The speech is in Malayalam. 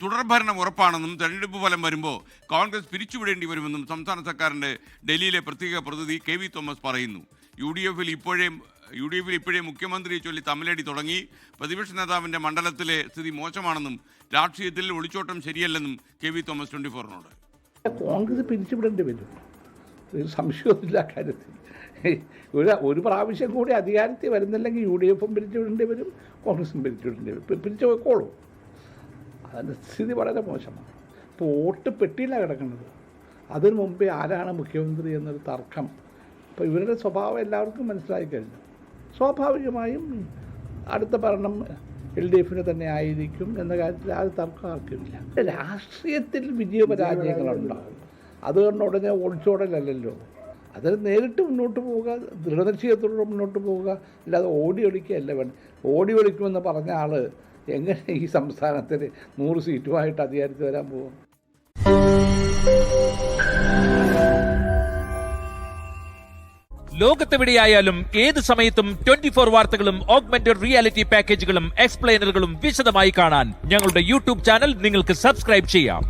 തുടർഭരണം ഉറപ്പാണെന്നും തെരഞ്ഞെടുപ്പ് ഫലം വരുമ്പോൾ കോൺഗ്രസ് പിരിച്ചുവിടേണ്ടി വരുമെന്നും സംസ്ഥാന സർക്കാരിൻ്റെ ഡൽഹിയിലെ പ്രത്യേക പ്രതിനിധി കെ വി തോമസ് പറയുന്നു. യു ഡി എഫിൽ ഇപ്പോഴേ മുഖ്യമന്ത്രിയെ ചൊല്ലി തമ്മിലടി തുടങ്ങി. പ്രതിപക്ഷ നേതാവിൻ്റെ മണ്ഡലത്തിലെ സ്ഥിതി മോശമാണെന്നും രാഷ്ട്രീയത്തിൽ ഒളിച്ചോട്ടം ശരിയല്ലെന്നും കെ വി തോമസ് 24-നോട്. കോൺഗ്രസ് പിരിച്ചുവിടേണ്ടി വരും, സംശയമൊന്നുമില്ല കാര്യത്തിൽ. ഒരു പ്രാവശ്യം കൂടി അധികാരത്തിൽ വരുന്നില്ലെങ്കിൽ യു ഡി എഫും പിരിച്ചുവിടേണ്ടി വരും, കോൺഗ്രസും പിരിച്ചുവിടേണ്ടി വരും. പിരിച്ചു വെക്കോളൂ. അതിൻ്റെ സ്ഥിതി വളരെ മോശമാണ്. ഇപ്പോൾ വോട്ട് പെട്ടിയിലാണ് കിടക്കുന്നത്. അതിനു മുമ്പേ ആരാണ് മുഖ്യമന്ത്രി എന്നൊരു തർക്കം. ഇപ്പോൾ ഇവരുടെ സ്വഭാവം എല്ലാവർക്കും മനസ്സിലായി കഴിഞ്ഞു. സ്വാഭാവികമായും അടുത്ത ഭരണം LDF തന്നെ ആയിരിക്കും എന്ന കാര്യത്തിൽ ആ തർക്കം ആർക്കുമില്ല. രാഷ്ട്രീയത്തിൽ വിജയപരാജയങ്ങളുണ്ടാകും. അതുകൊണ്ട് ഉടനെ ഒളിച്ചോടലല്ലോ. അതിന് നേരിട്ട് മുന്നോട്ട് പോവുക, ദൃഢനിശ്ചയത്തോടെ മുന്നോട്ട് പോവുക, അല്ലാതെ ഓടി ഒളിക്കുകയല്ല വേണം. ഓടി ഒളിക്കുമെന്ന് പറഞ്ഞ ആൾ എങ്ങനെ ഈ സംസ്ഥാനത്തിൽ 100 സീറ്റുമായിട്ട് അധികാരത്തിൽ വരാൻ പോകും? ലോകത്തെവിടെയായാലും ഏത് സമയത്തും 24 വാർത്തകളും ഓഗ്മെന്റഡ് റിയാലിറ്റി പാക്കേജുകളും എക്സ്പ്ലെയിനറുകളും വിശദമായി കാണാൻ ഞങ്ങളുടെ YouTube ചാനൽ നിങ്ങൾക്ക് സബ്സ്ക്രൈബ് ചെയ്യാം.